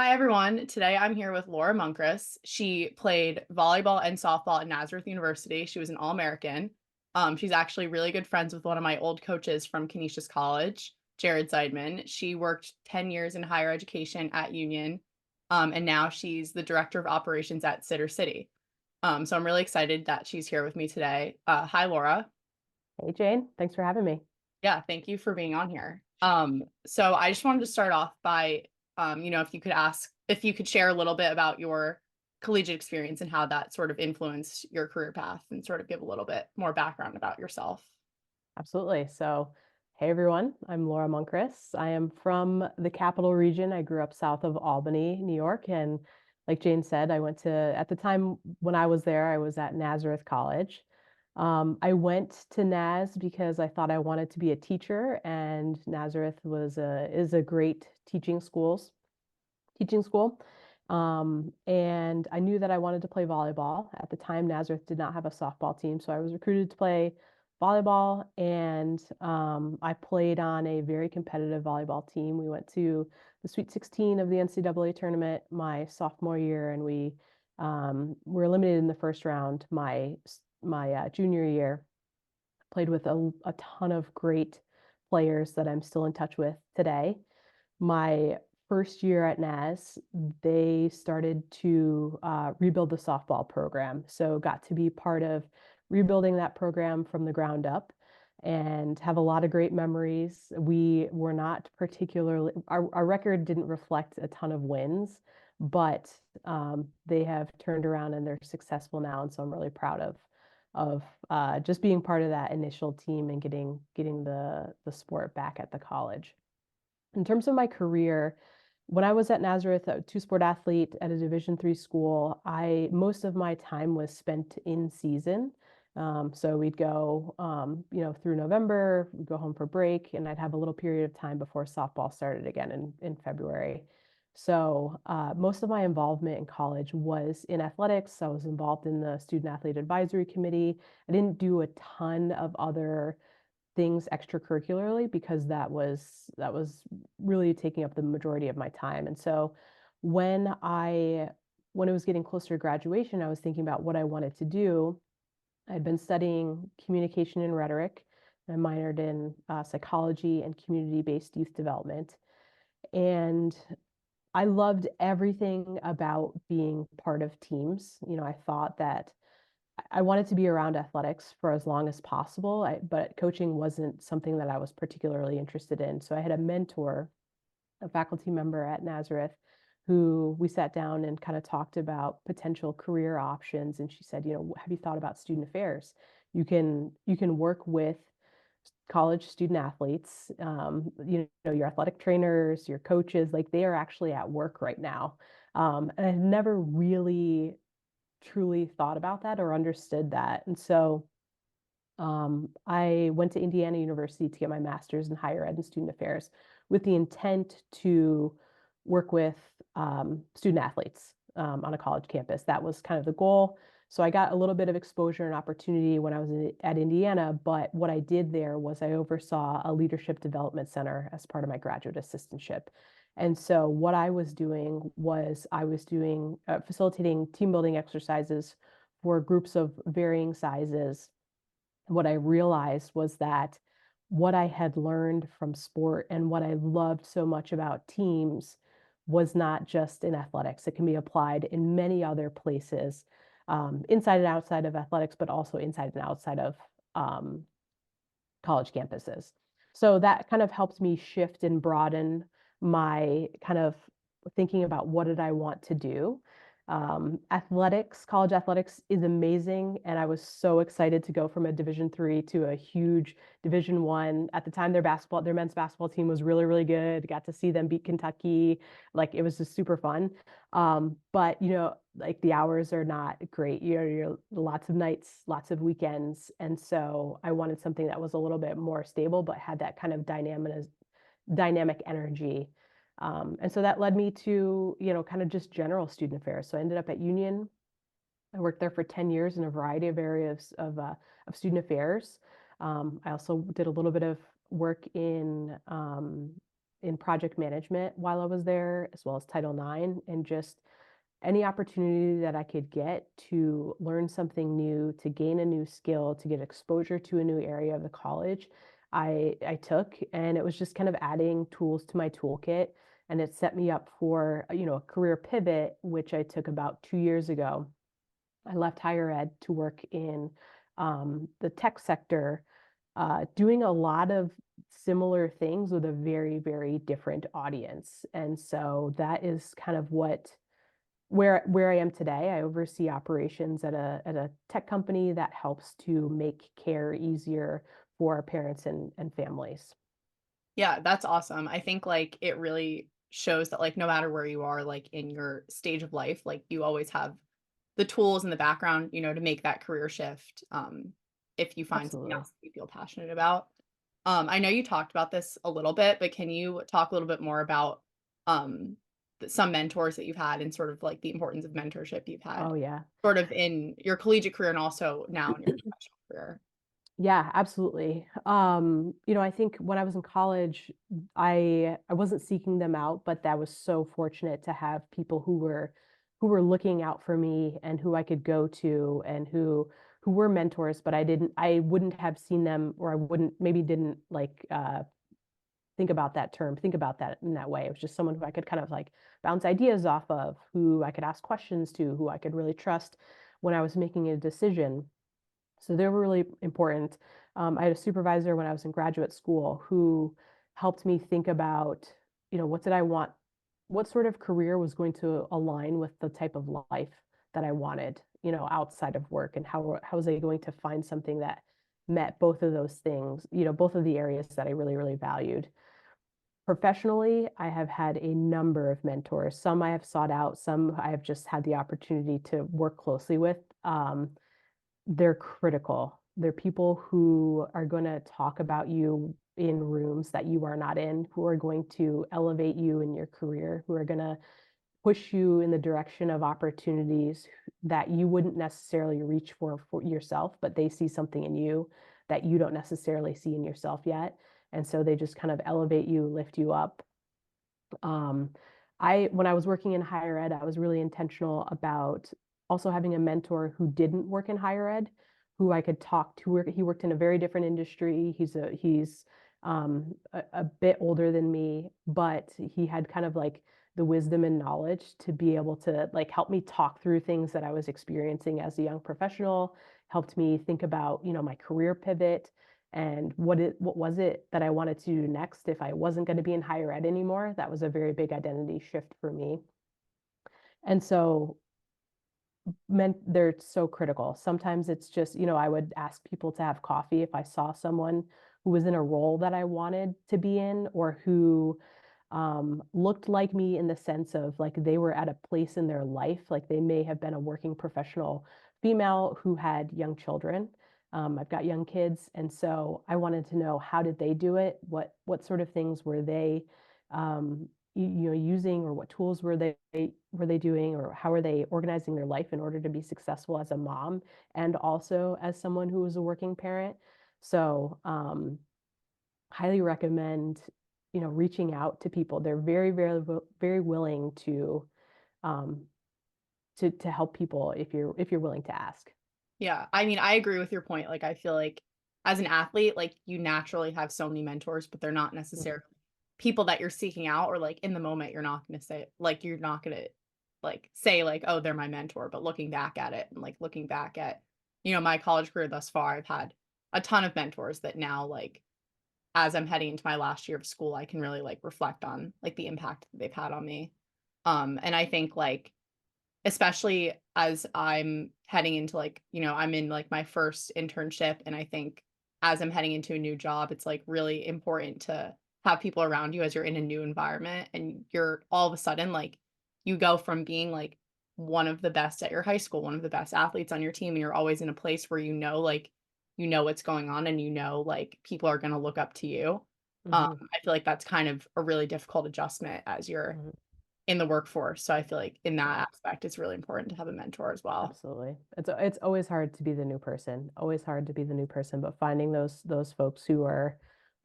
Hi, everyone. Today I'm here with Laura Munkress. She played volleyball and softball at Nazareth University. She was an All-American. She's actually really good friends with one of my old coaches from Canisius College, Jared Seidman. She worked 10 years in higher education at Union, and now she's the director of operations at Sittercity. So I'm really excited that she's here with me today. Hi, Laura. Hey Jane, thanks for having me. Yeah, thank you for being on here. So I just wanted to start off by, if you could share a little bit about your collegiate experience and how that sort of influenced your career path and sort of give a little bit more background about yourself. Absolutely. Hey everyone, I'm Laura Munkres. I am from the Capital Region. I grew up south of Albany, New York, and like Jane said, I went to, at the time when I was there, I was at Nazareth College. I went to Naz because I thought I wanted to be a teacher, and Nazareth is a great teaching school. And I knew that I wanted to play volleyball. At the time, Nazareth did not have a softball team, so I was recruited to play volleyball, and I played on a very competitive volleyball team. We went to the Sweet 16 of the NCAA tournament my sophomore year, and we were eliminated in the first round my junior year. Played with a ton of great players that I'm still in touch with today. My first year at NAS, they started to rebuild the softball program. So got to be part of rebuilding that program from the ground up and have a lot of great memories. We were not particularly, our record didn't reflect a ton of wins, but they have turned around and they're successful now. And so I'm really proud of just being part of that initial team and getting the sport back at the college. In terms of my career, when I was at Nazareth, a two-sport athlete at a Division III school, I most of my time was spent in season. So we'd go, through November, we'd go home for break, and I'd have a little period of time before softball started again in February. So most of my involvement in college was in athletics. I was involved in the student athlete advisory committee. I didn't do a ton of other things extracurricularly because that was really taking up the majority of my time. And so when I when it was getting closer to graduation, I was thinking about what I wanted to do. I'd been studying communication and rhetoric. I minored in psychology and community-based youth development. And I loved everything about being part of teams. I thought that I wanted to be around athletics for as long as possible, but coaching wasn't something that I was particularly interested in. So I had a mentor, a faculty member at Nazareth, who we sat down and kind of talked about potential career options. And she said, have you thought about student affairs? You can work with college student athletes, your athletic trainers, your coaches, like they are actually at work right now. And I never really truly thought about that or understood that. And so I went to Indiana University to get my master's in higher ed and student affairs with the intent to work with student athletes on a college campus. That was kind of the goal. So I got a little bit of exposure and opportunity when I was at Indiana, but what I did there was I oversaw a leadership development center as part of my graduate assistantship. And so what I was doing was I was doing facilitating team building exercises for groups of varying sizes. What I realized was that what I had learned from sport and what I loved so much about teams was not just in athletics. It can be applied in many other places, inside and outside of athletics, but also inside and outside of um, college campuses. So that kind of helped me shift and broaden my kind of thinking about what did I want to do. Athletics, college athletics is amazing, and I was so excited to go from a Division III to a huge Division I. At the time, their men's basketball team was really, really good. Got to see them beat Kentucky. Like it was just super fun. But like the hours are not great. You're lots of nights, lots of weekends. And so I wanted something that was a little bit more stable, but had that kind of dynamic energy. And so that led me to, kind of just general student affairs. So I ended up at Union. I worked there for 10 years in a variety of areas of student affairs. I also did a little bit of work in in project management while I was there, as well as Title IX, and just any opportunity that I could get to learn something new, to gain a new skill, to get exposure to a new area of the college, I took, and it was just kind of adding tools to my toolkit, and it set me up for, a career pivot, which I took about 2 years ago. I left higher ed to work in the tech sector, doing a lot of similar things with a very, very different audience. And so that is kind of where I am today. I oversee operations at a tech company that helps to make care easier for parents and families. Yeah, that's awesome. I think like it really shows that like no matter where you are like in your stage of life, like you always have the tools in the background, to make that career shift, if you find something Absolutely. else that you feel passionate about. I know you talked about this a little bit, but can you talk a little bit more about um some mentors that you've had and sort of like the importance of mentorship you've had Oh, yeah. sort of in your collegiate career and also now in your professional career? Yeah, absolutely. I think when I was in college, I wasn't seeking them out, but that was so fortunate to have people who were looking out for me and who I could go to and who were mentors, but I wouldn't have seen them, or I wouldn't maybe didn't like think about that in that way. It was just someone who I could kind of like bounce ideas off of, who I could ask questions to, who I could really trust when I was making a decision. So they were really important. I had a supervisor when I was in graduate school who helped me think about, what did I want? What sort of career was going to align with the type of life that I wanted, outside of work, and how was I going to find something that met both of those things, both of the areas that I really, really valued. Professionally, I have had a number of mentors. Some I have sought out, some I have just had the opportunity to work closely with. They're critical. They're people who are gonna talk about you in rooms that you are not in, who are going to elevate you in your career, who are gonna push you in the direction of opportunities that you wouldn't necessarily reach for yourself, but they see something in you that you don't necessarily see in yourself yet. And so they just kind of elevate you, lift you up. Um, when I was working in higher ed, I was really intentional about also having a mentor who didn't work in higher ed, who I could talk to. He worked in a very different industry. He's a bit older than me, but he had kind of like the wisdom and knowledge to be able to like help me talk through things that I was experiencing as a young professional, helped me think about, my career pivot and what was it that I wanted to do next if I wasn't going to be in higher ed anymore. That was a very big identity shift for me. And so they're so critical. Sometimes it's just, I would ask people to have coffee if I saw someone who was in a role that I wanted to be in, or who looked like me in the sense of like they were at a place in their life, like they may have been a working professional female who had young children. I've got young kids, and so I wanted to know, how did they do it? What sort of things were they using, or what tools were they doing, or how are they organizing their life in order to be successful as a mom and also as someone who was a working parent. So highly recommend, reaching out to people. They're very, very, very willing um, to help people if you're willing to ask. Yeah, I mean, I agree with your point. Like, I feel like as an athlete, like you naturally have so many mentors, but they're not Mhm. necessarily people that you're seeking out, or like in the moment, you're not gonna like say like, oh, they're my mentor. But looking back at it and like looking back at, my college career thus far, I've had a ton of mentors that now like as I'm heading into my last year of school, I can really like reflect on like the impact that they've had on me. And I think like especially as I'm heading into like, I'm in like my first internship. And I think as I'm heading into a new job, it's like really important to have people around you as you're in a new environment and you're all of a sudden like you go from being like one of the best at your high school, one of the best athletes on your team, and you're always in a place where like what's going on and like people are going to look up to you. Mhm. I feel like that's kind of a really difficult adjustment as you're Mhm. in the workforce, so I feel like in Yeah. that aspect, it's really important to have a mentor as well. Absolutely. It's always hard to be the new person. Always hard to be the new person, but finding those folks who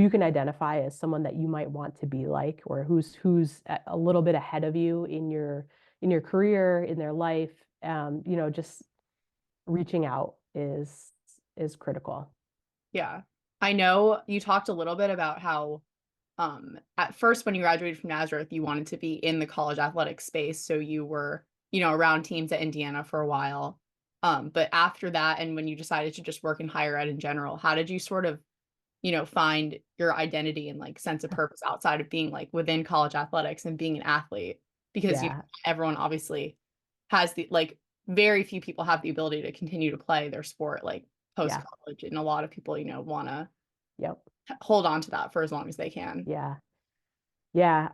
who you can identify as someone that you might want to be like, or who's a little bit ahead of you in your career, in their life. Just reaching out is critical. Yeah. I know you talked a little bit about how at first when you graduated from Nazareth, you wanted to be in the college athletic space, so you were, around teams at Indiana for a while. But after that, and when you decided to just work in higher ed in general, how did you sort of, find your identity and like sense of purpose outside of being like within college athletics and being an athlete? Because Yeah, everyone obviously has the like very few people have the ability to continue to play their sport like post yeah, college, and a lot of people, want to yep, hold on to that for as long as they can. yeah. Yeah,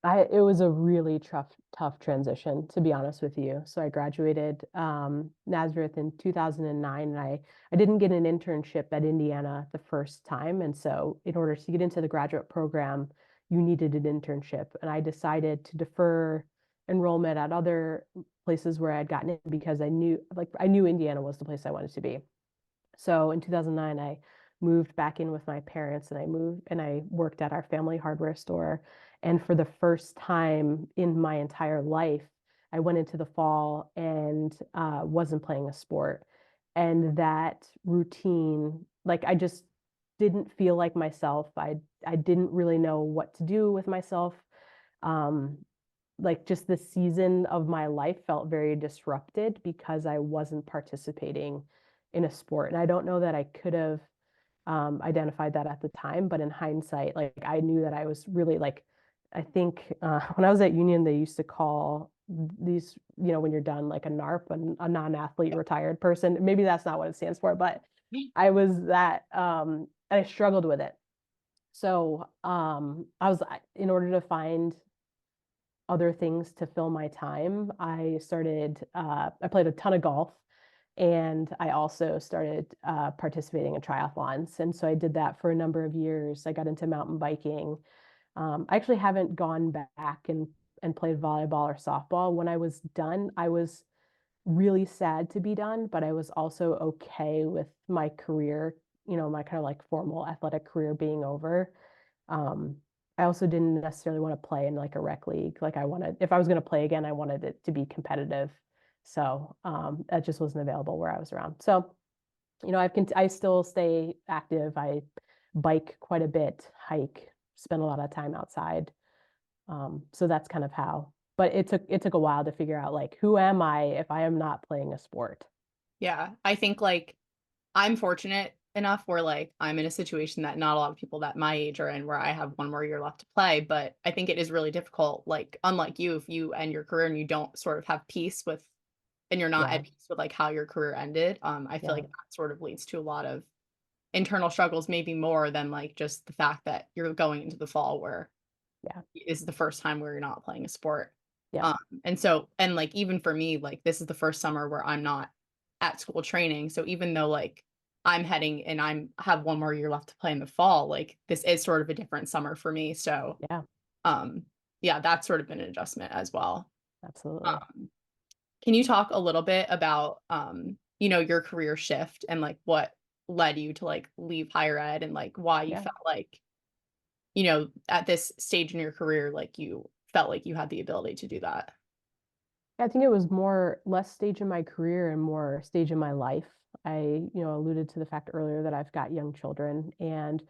it was a really tough transition, to be honest with you. So I graduated Nazareth in 2009, and I didn't get an internship at Indiana the first time. And so in order to get into the graduate program, you needed an internship. And I decided to defer enrollment at other places where I'd gotten in because I knew Indiana was the place I wanted to be. So in 2009, I moved back in with my parents, and I worked at our family hardware store. And for the first time in my entire life, I went into the fall and wasn't playing a sport. And that routine, like I just didn't feel like myself. I didn't really know what to do with myself. Um, like just the season of my life felt very disrupted because I wasn't participating in a sport. And I don't know that I could have identified that at the time, but in hindsight, like I knew that I was really like, I think when I was at Union, they used to call these, when you're done, like a NARP, a non-athlete retired person. Maybe that's not what it stands for, but I was that, and I struggled with it. So in order to find other things to fill my time, I played a ton of golf, and I also started participating in triathlons. And so I did that for a number of years. I got into mountain biking. I actually haven't gone back and played volleyball or softball. When I was done, I was really sad to be done, but I was also okay with my career, my kind of like formal athletic career being over. Um, I also didn't necessarily want to play in like a rec league. Like if I was going to play again, I wanted it to be competitive. So that just wasn't available where I was around. So, I still stay active. I bike quite a bit, hike, spend a lot of time outside. So that's kind of how. But it took a while to figure out like who am I if I am not playing a sport? Yeah, I think like I'm fortunate enough where like I'm in a situation that not a lot of people that my age are in, where I have one more year left to play. But I think it is really difficult, like unlike you, if you end your career and you don't sort of have peace with, and you're not Yeah, at peace with like how your career ended. I feel yeah, like that sort of leads to a lot of internal struggles, maybe more than like just the fact that you're going into the fall where yeah, is the first time where you're not playing a sport. yeah, Um, and like even for me, like this is the first summer where I'm not at school training. So even though like I'm heading and I'm have one more year left to play in the fall, like this is sort of a different summer for me. So yeah, um yeah, that's sort of been an adjustment as well. absolutely. Um, can you talk a little bit about your career shift and like what led you to like leave higher ed, and like why you Yeah. felt like, at this stage in your career, like you felt like you had the ability to do that? I think it was more less stage in my career and more stage in my life. I, alluded to the fact earlier that I've got young children, and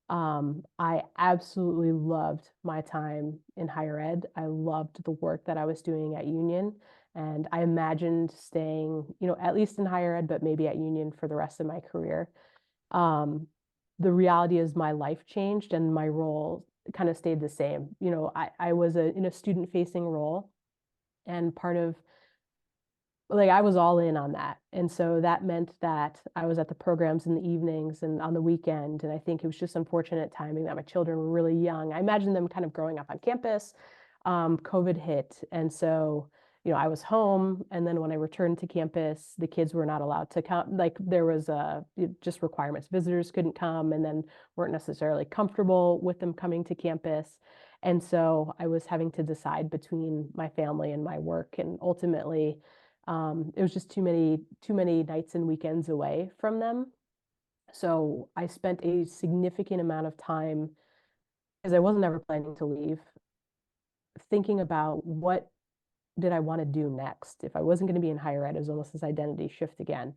I absolutely loved my time in higher ed. I loved the work that I was doing at Union, and I imagined staying, at least in higher ed, but maybe at Union for the rest of my career. Um, the reality is my life changed and my role kind of stayed the same. I was in a student facing role, and part of like I was all in on that. And so that meant that I was at the programs in the evenings and on the weekend. And I think it was just unfortunate timing that my children were really young. I imagined them kind of growing up on campus. COVID hit. And so, I was home. And then when I returned to campus, the kids were not allowed to come. Like there was just requirements. Visitors couldn't come and then weren't necessarily comfortable with them coming to campus. And so I was having to decide between my family and my work. And ultimately, it was just too many nights and weekends away from them. So I spent a significant amount of time, because I wasn't ever planning to leave, thinking about what did I want to do next. If I wasn't going to be in higher ed, it was almost this identity shift again.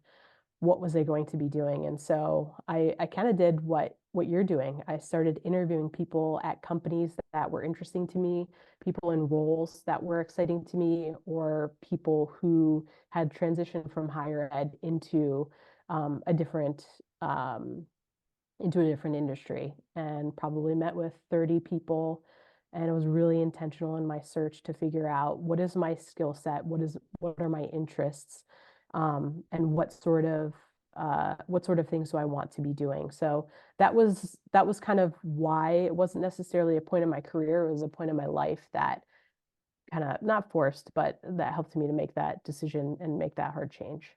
What was I going to be doing? And so I kind of did what you're doing. I started interviewing people at companies that were interesting to me, people in roles that were exciting to me, or people who had transitioned from higher ed a different um, into a different industry, and probably met with 30 people. And it was really intentional in my search to figure out what is my skill set, what are my interests, and what sort of things do I want to be doing. So that was kind of why. It wasn't necessarily a point in my career, it was a point in my life that kind of, not forced, but that helped me to make that decision and make that hard change.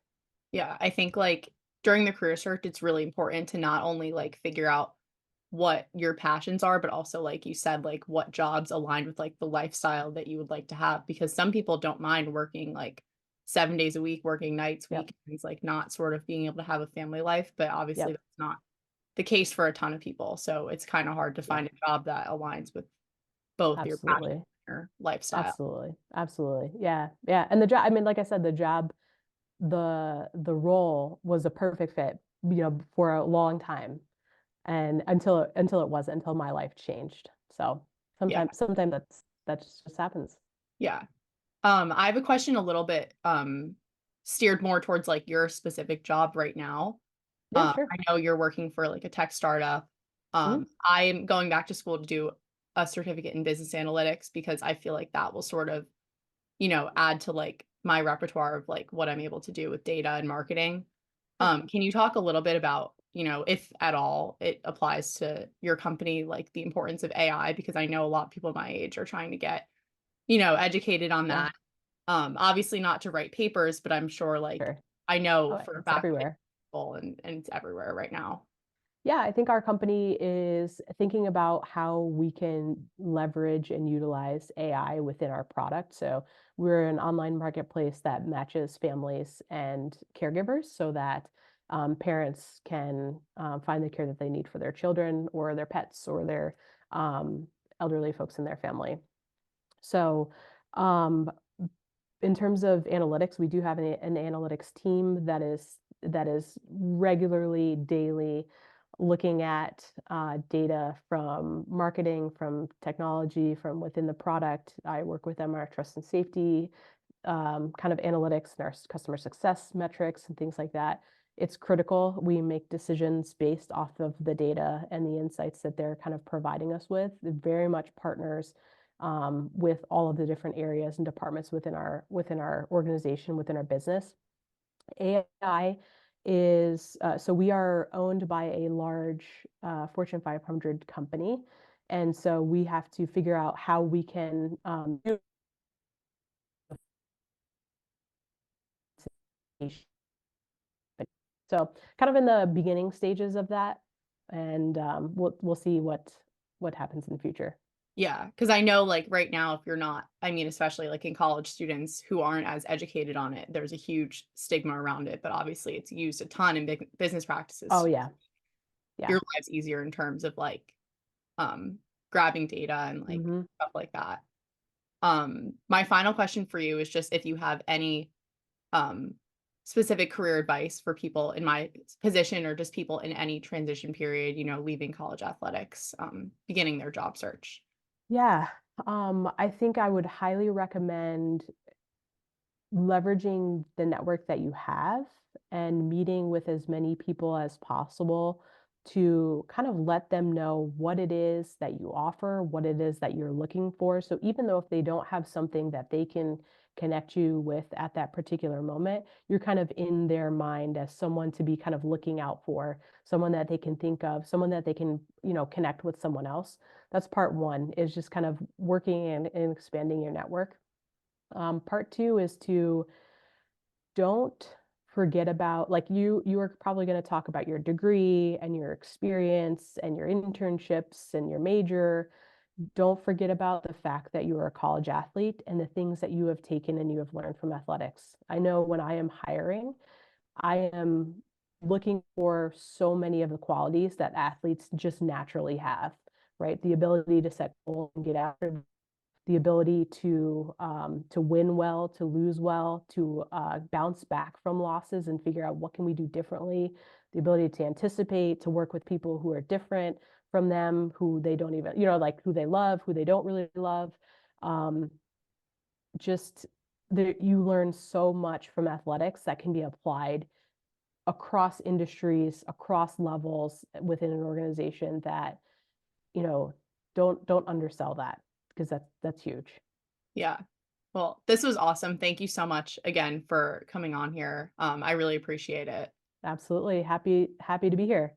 Yeah, I think, like, during the career search, it's really important to not only, like, figure out what your passions are, but also, like you said, like, what jobs align with, like, the lifestyle that you would like to have, because some people don't mind working, like, 7 days a week, working nights, Yep. weekends, like, not sort of being able to have a family life, but obviously Yep. that's not the case for a ton of people, so it's kinda hard to Yep. find a job that aligns with both your passion Absolutely. and your lifestyle. Absolutely. Absolutely. Yeah. Yeah. And the job, I mean, like I said, the role was a perfect fit, for a long time. And until it wasn't, until my life changed. So Yeah, sometimes that just happens. yeah. I have a question a little bit, steered more towards, like, your specific job right now. Yeah, sure. I know you're working for, like, a tech startup. Mhm. I'm going back to school to do a certificate in business analytics because I feel like that will sort of, add to, like, my repertoire of, like, what I'm able to do with data and marketing. Sure. Can you talk a little bit about, if at all it applies to your company, like, the importance of AI? Because I know a lot of people my age are trying to get, educated on Yeah, that. Obviously not to write papers, but I'm sure, like, sure. I know Oh, for a it's fact that it's everywhere. full and it's everywhere right now. Yeah, I think our company is thinking about how we can leverage and utilize AI within our product. So we're an online marketplace that matches families and caregivers so that parents can find the care that they need for their children or their pets or their um, elderly folks in their family. So um, in terms of analytics, we do have an analytics team that is regularly, daily looking at data from marketing, from technology, from within the product. I work with them on our trust and safety kind of analytics and our customer success metrics and things like that. It's critical. We make decisions based off of the data and the insights that they're kind of providing us with. It very much partners with all of the different areas and departments within our organization, within our business. AI is so we are owned by a large Fortune 500 company, and so we have to figure out how we can so kind of in the beginning stages of that, and we'll see what happens in the future. Yeah, because I know, like, right now, if you're not, I mean, especially, like, in college students who aren't as educated on it, there's a huge stigma around it, but obviously it's used a ton in business Oh practices. yeah, yeah. Your lives easier in terms of, like, um, grabbing data and, like, Hmm. stuff like that. My final question for you is just if you have any um, specific career advice for people in my position or just people in any transition period, leaving college athletics, beginning their job search. Yeah. I think I would highly recommend leveraging the network that you have and meeting with as many people as possible to kind of let them know what it is that you offer, what it is that you're looking for. So even though if they don't have something that they can connect you with at that particular moment, you're kind of in their mind as someone to be kind of looking out for, someone that they can think of, someone that they can, connect with someone else. That's part one, is just kind of working and expanding your network. Part two is to don't forget about, like, you are probably going to talk about your degree and your experience and your internships and your major. Don't forget about the fact that you are a college athlete and the things that you have taken and you have learned from athletics. I know when I am hiring, I am looking for so many of the qualities that athletes just naturally have, right? The ability to set goals and get after them, the ability to win well, to lose well, to bounce back from losses and figure out what can we do differently, the ability to anticipate, to work with people who are different from them, who they don't even, like who they love, who they don't really love. Um, just you learn so much from athletics that can be applied across industries, across levels within an organization that, you know, don't undersell that because that's huge. Yeah. Well, this was awesome. Thank you so much again for coming on here. I really appreciate it. Absolutely. Happy to be here.